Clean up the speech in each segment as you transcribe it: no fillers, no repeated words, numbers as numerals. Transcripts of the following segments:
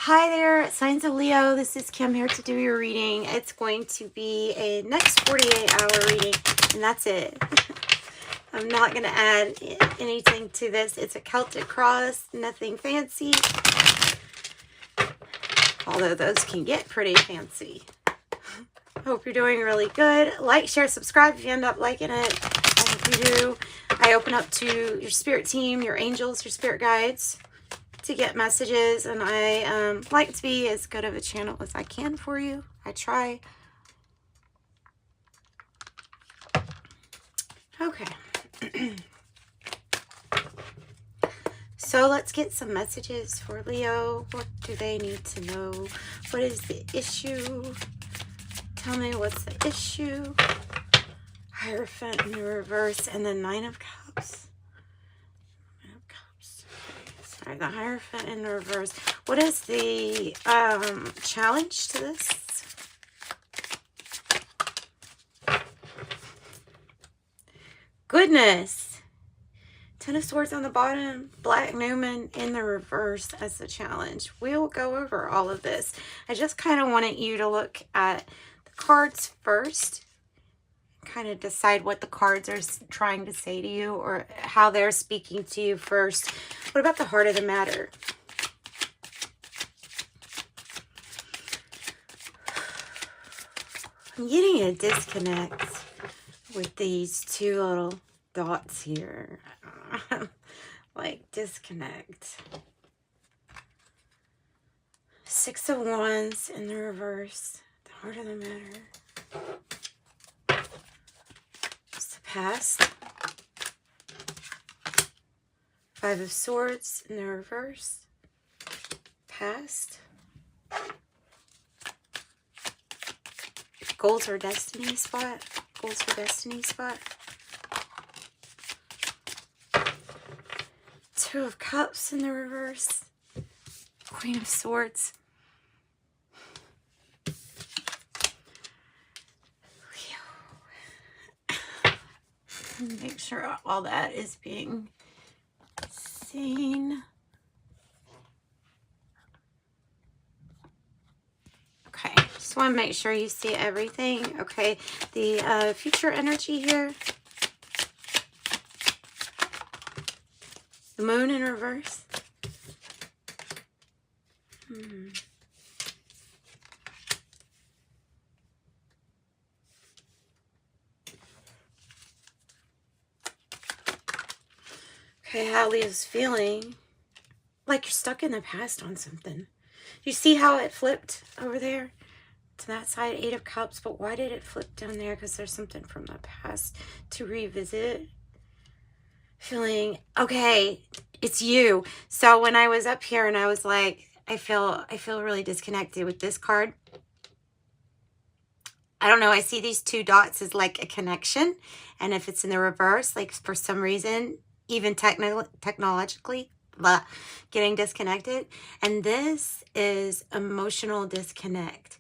Hi there, signs of Leo. This is Kim here to do your reading. It's going to be a next 48-hour reading, and that's it. I'm not going to add anything to this. It's a Celtic cross, nothing fancy. Although those can get pretty fancy. Hope you're doing really good. Like, share, subscribe if you end up liking it. And if you do, I open up to your spirit team, your angels, your spirit guides, to get messages, and I like to be as good of a channel as I can for you. I try. Okay. So let's get some messages for Leo. What do they need to know? What is the issue? Tell me what's the issue. Hierophant in the reverse, and the Nine of Cups. Sorry, the Hierophant in reverse. What is the challenge to this? Goodness. Ten of Swords on the bottom. Black Newman in the reverse as the challenge. We'll go over all of this. I just kind of wanted you to look at the cards first. Kind of decide what the cards are trying to say to you, or how they're speaking to you first. What about the heart of the matter? I'm getting a disconnect with these two little dots here. Like disconnect. Six of Wands in the reverse. The heart of the matter. Past. Five of Swords in the reverse. Past. Goals or destiny spot. Goals for destiny spot. Two of Cups in the reverse. Queen of Swords. Make sure all that is being seen. Okay, just want to make sure you see everything. Okay, the future energy here. The Moon in reverse. Okay, how Leo's feeling. Like you're stuck in the past on something. You see how it flipped over there to that side? Eight of Cups. But why did it flip down there? Because there's something from the past to revisit. Feeling, okay, it's you. So when I was up here and I was like, I feel really disconnected with this card. I don't know. I see these two dots as like a connection. And if it's in the reverse, like for some reason, even technologically, getting disconnected. And this is emotional disconnect.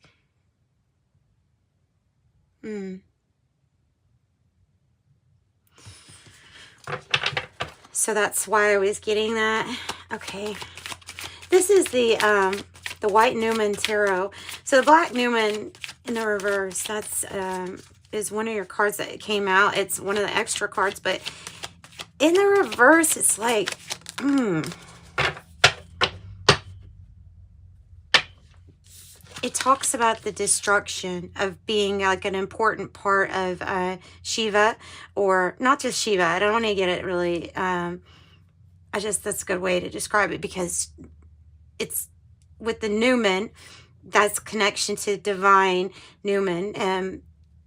So that's why I was getting that. Okay. This is the White Newman Tarot. So the Black Newman in the reverse, that's is one of your cards that came out. It's one of the extra cards, but in the reverse, it's like, it talks about the destruction of being like an important part of Shiva, or not just Shiva. I don't want to get it really, that's a good way to describe it, because it's with the Newman, that's connection to divine Newman,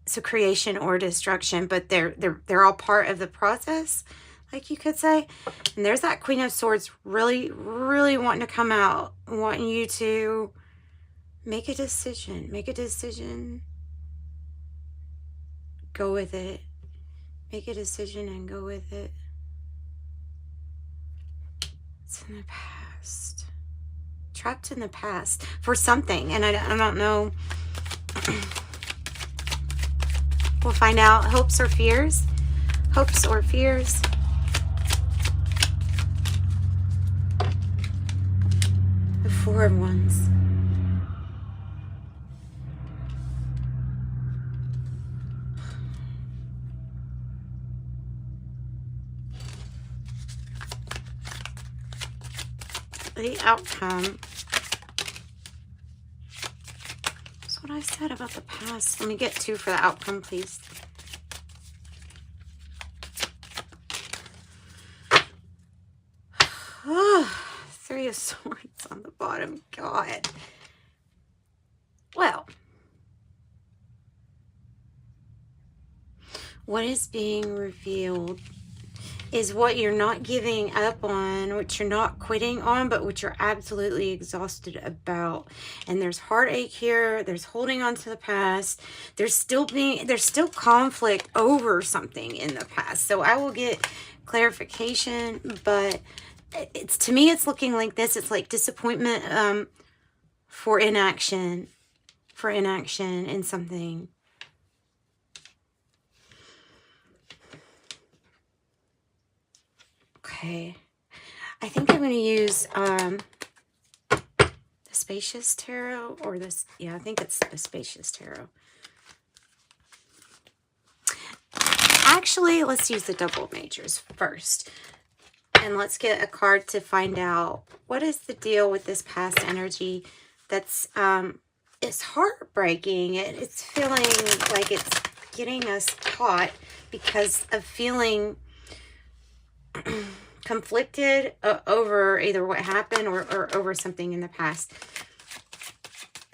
so creation or destruction, but they're all part of the process, like you could say. And there's that Queen of Swords really, really wanting to come out, wanting you to make a decision. Make a decision. Go with it. Make a decision and go with it. It's in the past. Trapped in the past for something. And I don't know. We'll find out. Hopes or fears. Hopes or fears. Four of Wands. The outcome. That's what I said about the past. Let me get two for the outcome, please. Three of Swords on the bottom. God. Well, what is being revealed is what you're not giving up on, what you're not quitting on, but what you're absolutely exhausted about. And there's heartache here. There's holding on to the past. There's still conflict over something in the past. So I will get clarification, but to me, it's looking like this. It's like disappointment for inaction in something. Okay, I think I'm going to use the Spacious Tarot, or this, yeah, I think it's the Spacious Tarot. Actually, let's use the double majors first. And let's get a card to find out what is the deal with this past energy that's, it's heartbreaking. It's feeling like it's getting us caught because of feeling conflicted over either what happened or over something in the past.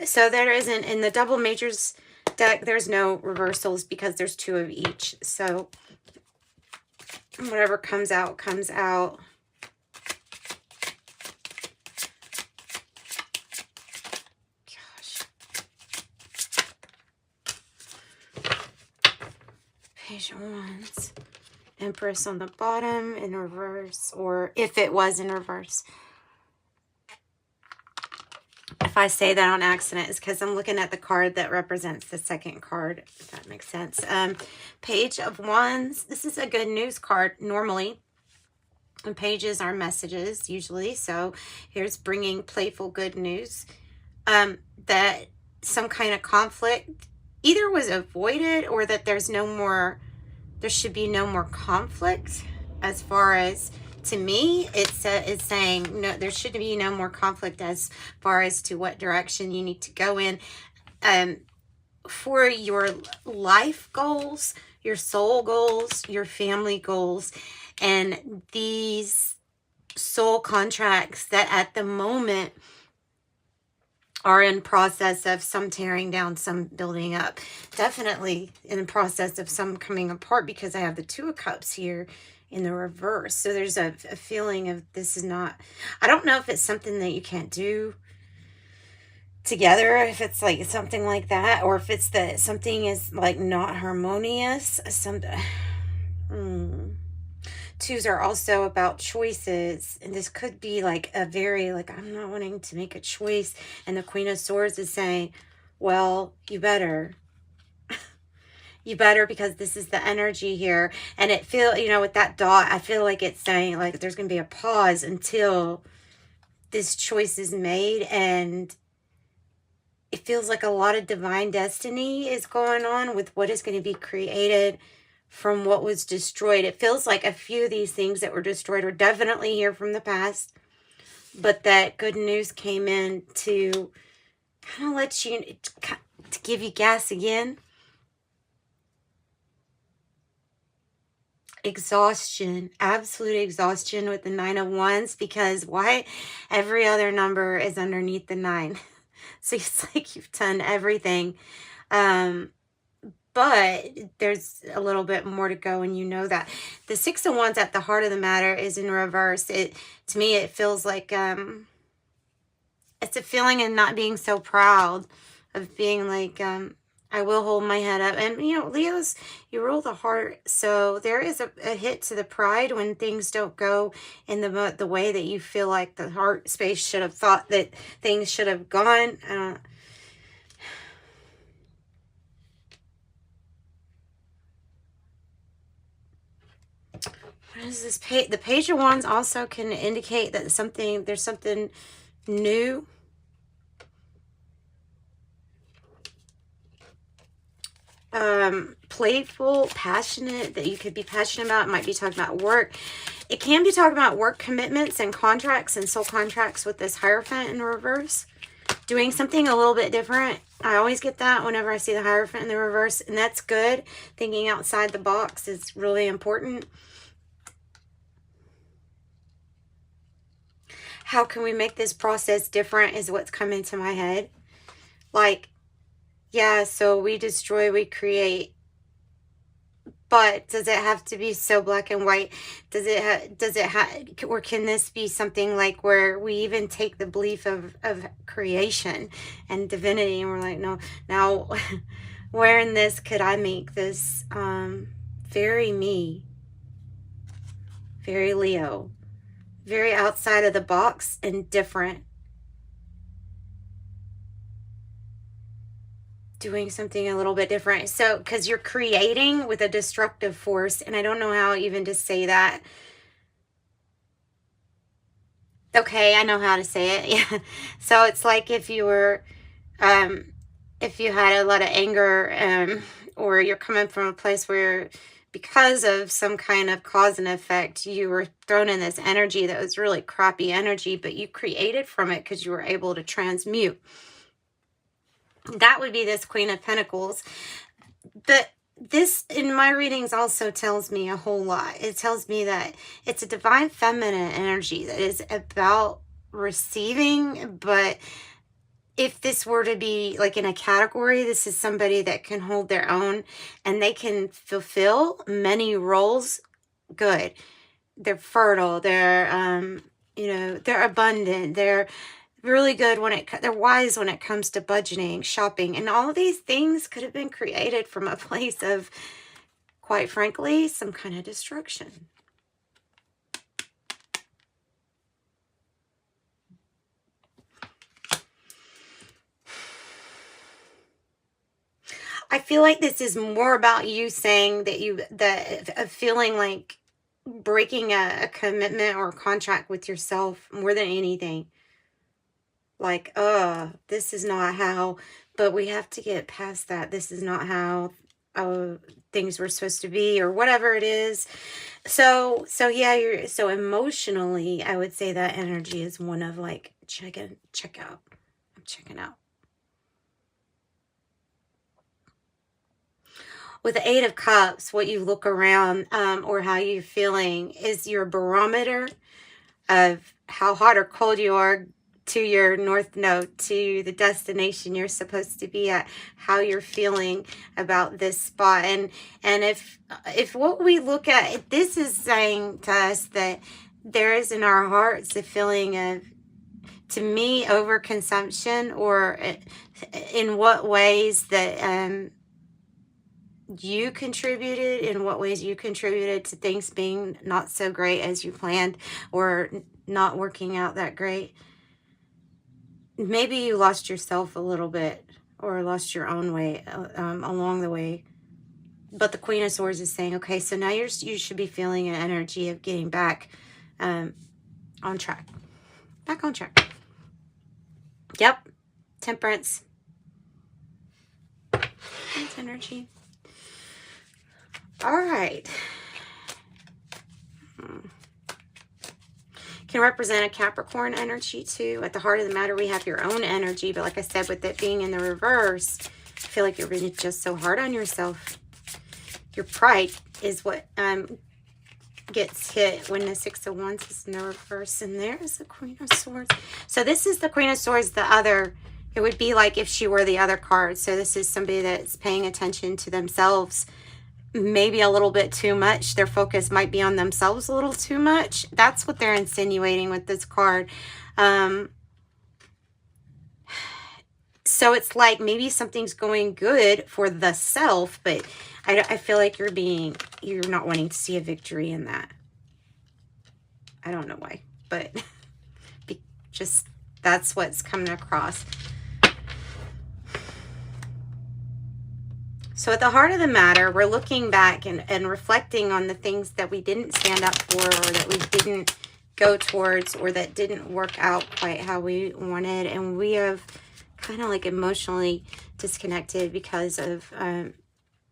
So there isn't, in the double majors deck, there's no reversals because there's two of each. So whatever comes out, comes out. Gosh. Page of Wands. Empress on the bottom in reverse, or if it was in reverse. If I say that on accident, it's because I'm looking at the card that represents the second card, if that makes sense. Page of Wands. This is a good news card normally. And pages are messages usually. So here's bringing playful good news. That some kind of conflict either was avoided or that there should be no more conflict. As far as, to me, it's saying no, there should be no more conflict as far as to what direction you need to go in for your life goals, your soul goals, your family goals, and these soul contracts that at the moment are in process of some tearing down, some building up. Definitely in the process of some coming apart, because I have the Two of Cups here in the reverse. So there's a feeling of this is not, I don't know if it's something that you can't do together, if it's like something like that, or if it's that something is like not harmonious. Twos are also about choices, and this could be like a very, like, I'm not wanting to make a choice, and the Queen of Swords is saying, well, you better because this is the energy here. And it feel, with that dot, I feel like it's saying like there's gonna be a pause until this choice is made, and it feels like a lot of divine destiny is going on with what is going to be created from what was destroyed. It feels like a few of these things that were destroyed are definitely here from the past, but that good news came in to kind of let you, to give you gas again. Exhaustion, absolute exhaustion with the Nine of Wands, because why? Every other number is underneath the 9. So it's like you've done everything. But there's a little bit more to go, and you know that. The Six of Wands at the heart of the matter is in reverse. To me, it feels like it's a feeling of not being so proud, of being like, I will hold my head up. And, Leos, you rule the heart. So there is a hit to the pride when things don't go in the way that you feel like the heart space should have thought that things should have gone. What is this page? The Page of Wands also can indicate that there's something new playful, passionate, that you could be passionate about. It might be talking about work. It can be talking about work commitments and contracts and soul contracts with this Hierophant in reverse. Doing something a little bit different. I always get that whenever I see the Hierophant in the reverse, and that's good. Thinking outside the box is really important. How can we make this process different is what's coming to my head. Like, yeah, so we destroy, we create. But does it have to be so black and white? Or can this be something like where we even take the belief of creation and divinity, and we're like, no, now where in this could I make this very me, very Leo, very outside of the box and different? Doing something a little bit different. So, because you're creating with a destructive force, and I don't know how even to say that. Okay, I know how to say it. Yeah. So it's like if you were, if you had a lot of anger, or you're coming from a place where because of some kind of cause and effect, you were thrown in this energy that was really crappy energy, but you created from it because you were able to transmute. That would be this Queen of Pentacles. But this, in my readings, also tells me a whole lot. It tells me that it's a divine feminine energy that is about receiving. But if this were to be like in a category, this is somebody that can hold their own and they can fulfill many roles good. They're fertile. They're, they're abundant. They're really good they're wise when it comes to budgeting, shopping, and all of these things could have been created from a place of, quite frankly, some kind of destruction. I feel like this is more about you saying that feeling like breaking a commitment or a contract with yourself more than anything. Like, this is not how, but we have to get past that. This is not how things were supposed to be, or whatever it is. So yeah, so emotionally, I would say that energy is one of like, check out. I'm checking out. With the Eight of Cups, what you look around, or how you're feeling is your barometer of how hot or cold you are to your north node, to the destination you're supposed to be at, how you're feeling about this spot. And if what we look at, this is saying to us that there is in our hearts a feeling of, to me, overconsumption, or in what ways that you contributed, in what ways you contributed to things being not so great as you planned, or not working out that great. Maybe you lost yourself a little bit, or lost your own way along the way. But the Queen of Swords is saying, okay, so now you should be feeling an energy of getting back on track. Back on track. Yep. Temperance. That's energy. All right. Can represent a Capricorn energy too. At the heart of the matter, we have your own energy, but like I said, with it being in the reverse, I feel like you're really just so hard on yourself. Your pride is what gets hit when the Six of Wands is in the reverse, and there's the Queen of Swords. So this is the Queen of Swords, the other. It would be like if she were the other card. So this is somebody that's paying attention to themselves, maybe a little bit too much. Their focus might be on themselves a little too much. That's what they're insinuating with this card. So it's like maybe something's going good for the self, but I feel like you're not wanting to see a victory in that. I don't know why, but just that's what's coming across. So at the heart of the matter, we're looking back and reflecting on the things that we didn't stand up for, or that we didn't go towards, or that didn't work out quite how we wanted. And we have kind of like emotionally disconnected because of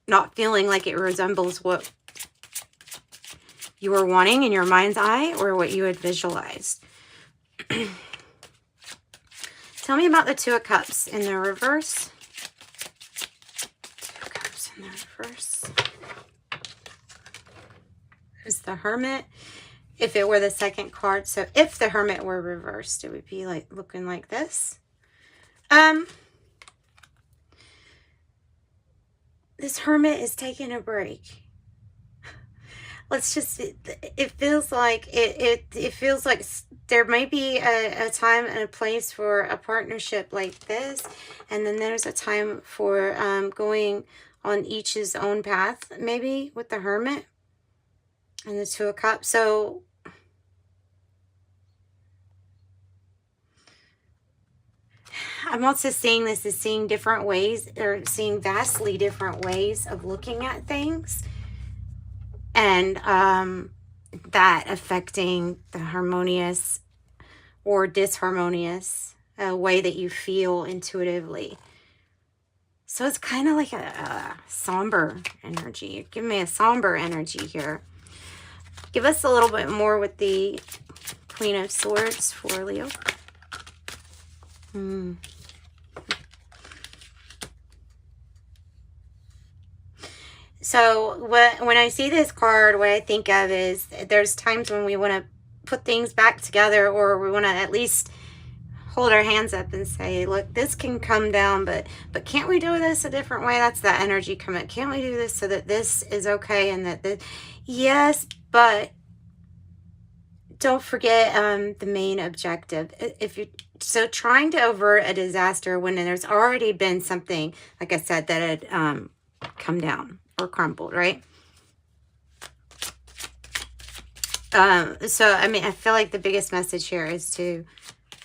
not feeling like it resembles what you were wanting in your mind's eye or what you had visualized. Tell me about the Two of Cups in the reverse. Two of Cups in the reverse. There's the Hermit. If it were the second card, so if the Hermit were reversed, it would be like looking like this. This Hermit is taking a break. Let's just, it feels like, it feels like there may be a time and a place for a partnership like this. And then there's a time for going on each's own path, maybe with the Hermit and the Two of Cups. So I'm also seeing this as seeing different ways, or seeing vastly different ways of looking at things. And that affecting the harmonious or disharmonious way that you feel intuitively. So it's kind of like a somber energy. Give me a somber energy here. Give us a little bit more with the Queen of Swords for Leo. So when I see this card, what I think of is there's times when we want to put things back together, or we want to at least hold our hands up and say, look, this can come down, but can't we do this a different way? That's that energy coming. Can't we do this so that this is okay? And that this, yes, but don't forget the main objective. If you so trying to avert a disaster when there's already been something, like I said, that had come down or crumbled, right? So I mean, I feel like the biggest message here is to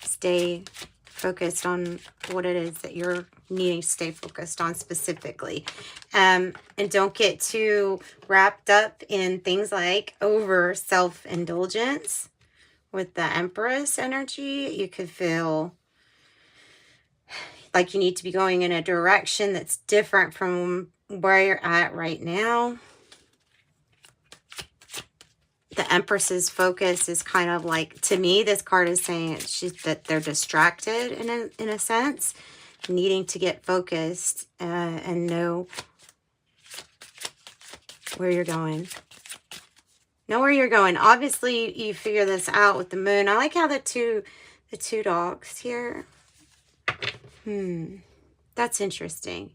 stay focused on what it is that you're needing to stay focused on specifically. And don't get too wrapped up in things like over self-indulgence. With the Empress energy, you could feel like you need to be going in a direction that's different from where you're at right now. The Empress's focus is kind of like, to me, this card is saying that they're distracted in a sense, needing to get focused and know where you're going. Know where you're going. Obviously, you figure this out with the Moon. I like how the two dogs here. That's interesting.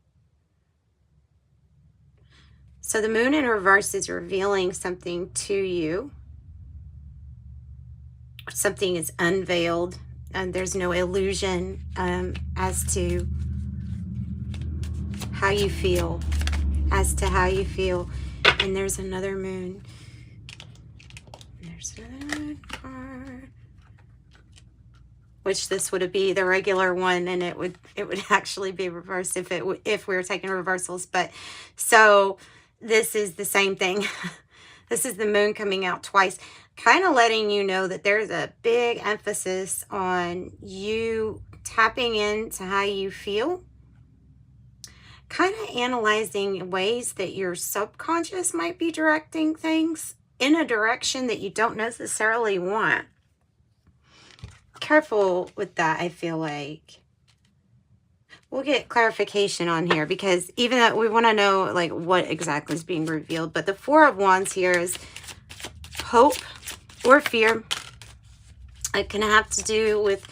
So the Moon in reverse is revealing something to you. Something is unveiled, and there's no illusion as to how you feel. And there's another Moon. There's another card. Which this would be the regular one, and it would actually be reversed if we were taking reversals. But so this is the same thing. This is the Moon coming out twice, kind of letting you know that there's a big emphasis on you tapping into how you feel, kind of analyzing ways that your subconscious might be directing things in a direction that you don't necessarily want. Careful with that, I feel like. We'll get clarification on here, because even though we want to know like what exactly is being revealed, but the Four of Wands here is hope or fear. It can have to do with,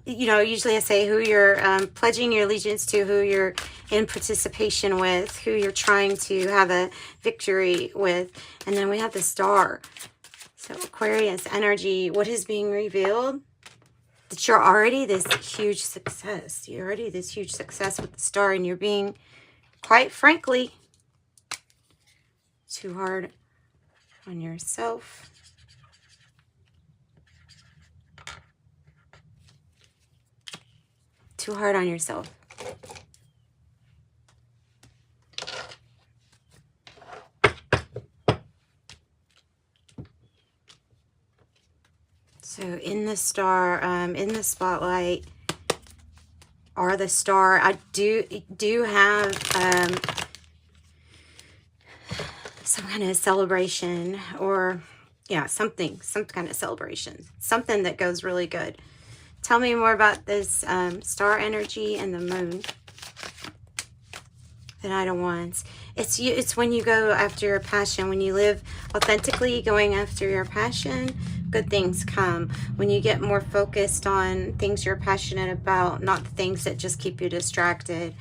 you know, usually I say who you're pledging your allegiance to, who you're in participation with, who you're trying to have a victory with. And then we have the Star. So Aquarius energy, what is being revealed? That you're already this huge success. You're already this huge success with the Star, and you're being, quite frankly, too hard on yourself. Too hard on yourself. So in the Star, in the spotlight, are the Star. I do have some kind of celebration, or yeah, some kind of celebration, something that goes really good. Tell me more about this star energy and the moon. The Knight of Wands. It's when you go after your passion, when you live authentically going after your passion, good things come. When you get more focused on things you're passionate about, not the things that just keep you distracted.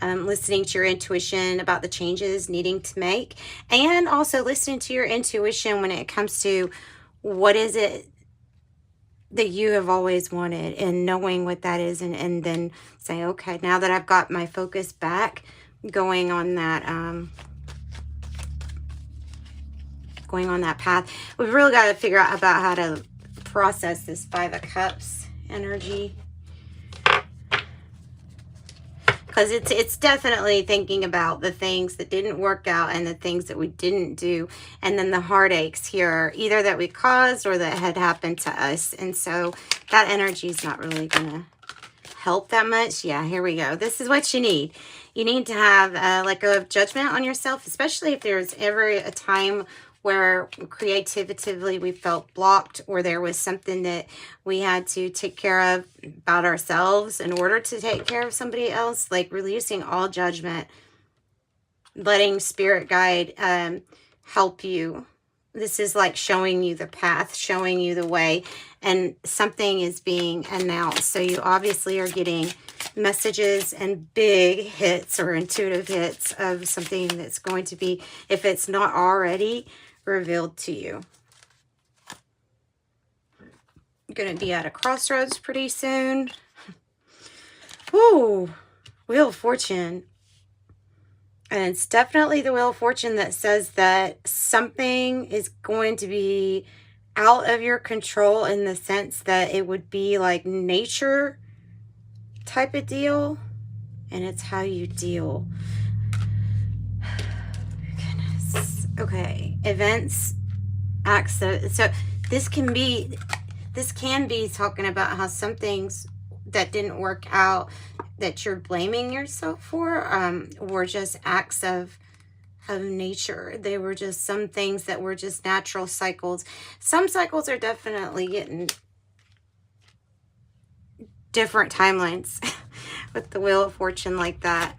Listening to your intuition about the changes needing to make, and also listening to your intuition when it comes to what is it that you have always wanted, and knowing what that is, and then say, okay, now that I've got my focus back, going on that path. We've really got to figure out about how to process this Five of Cups energy, because it's definitely thinking about the things that didn't work out and the things that we didn't do, and then the heartaches here, either that we caused or that had happened to us. And so that energy is not really gonna help that much. Yeah, here we go. This is what you need. You need to have let go of judgment on yourself, especially if there's ever a time where creatively we felt blocked, or there was something that we had to take care of about ourselves in order to take care of somebody else. Like releasing all judgment, letting spirit guide help you. This is like showing you the path, showing you the way, and something is being announced. So you obviously are getting messages and big hits or intuitive hits of something that's going to be, if it's not already, revealed to you. You're going to be at a crossroads pretty soon. Ooh, Wheel of Fortune. And it's definitely the Wheel of Fortune that says that something is going to be out of your control, in the sense that it would be like nature type of deal. And it's how you deal. Goodness. Okay. Events, acts. So this can be talking about how some things that didn't work out, that you're blaming yourself for, were just acts of nature. They were just some things that were just natural cycles. Some cycles are definitely getting different timelines with the Wheel of Fortune like that.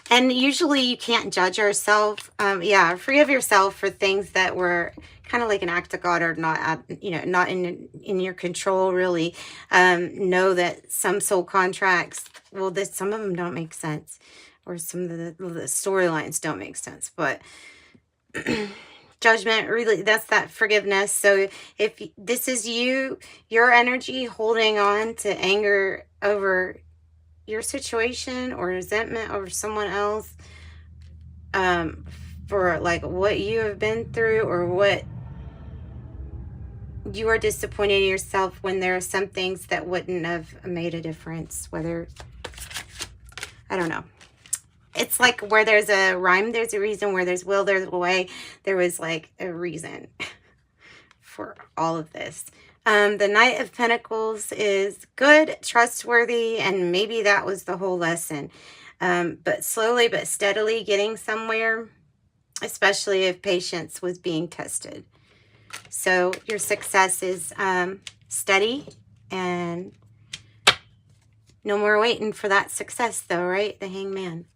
And usually you can't judge yourself. Yeah, forgive yourself for things that were kind of like an act of God, or not, not in your control, really. Know that some soul contracts, well, some of them don't make sense, or some of the storylines don't make sense, but judgment, really, that's that forgiveness. So if this is your energy holding on to anger over your situation, or resentment over someone else, for like what you have been through, or what you are disappointed in yourself, when there are some things that wouldn't have made a difference, whether, I don't know. It's like where there's a rhyme, there's a reason. Where there's will, there's a way. There was like a reason for all of this. The Knight of Pentacles is good, trustworthy, and maybe that was the whole lesson. But slowly but steadily getting somewhere, especially if patience was being tested. So your success is steady, and no more waiting for that success though, right? The Hangman.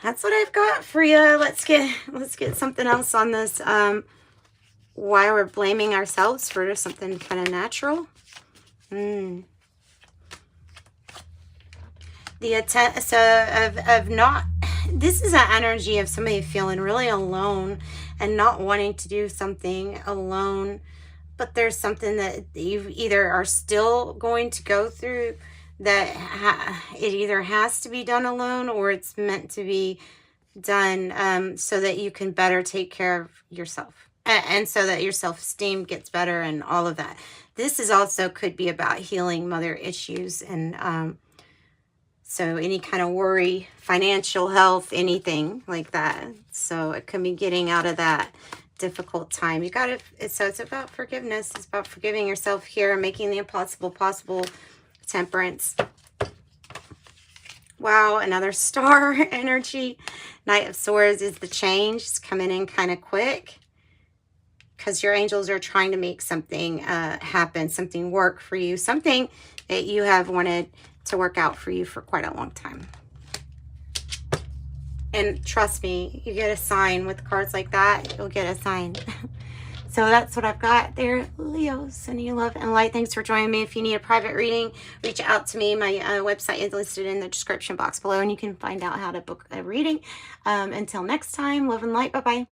That's what I've got for you. Let's get something else on this. Why we're blaming ourselves for something kind of natural. The attempt, so of not, this is an energy of somebody feeling really alone and not wanting to do something alone, but there's something that you either are still going to go through, that it either has to be done alone, or it's meant to be done so that you can better take care of yourself, and so that your self-esteem gets better and all of that. This is also could be about healing mother issues, and so any kind of worry, financial health, anything like that. So it can be getting out of that difficult time. You got to, so it's about forgiveness. It's about forgiving yourself here, making the impossible possible. Temperance. Wow, another star energy. Knight of Swords is the change. It's coming in kind of quick because your angels are trying to make something happen, something work for you, something that you have wanted to work out for you for quite a long time. And trust me, you get a sign with cards like that, you'll get a sign. So that's what I've got there, Leo. Sending you love and light. Thanks for joining me. If you need a private reading, reach out to me. My website is listed in the description box below, and you can find out how to book a reading. Until next time, love and light. Bye-bye.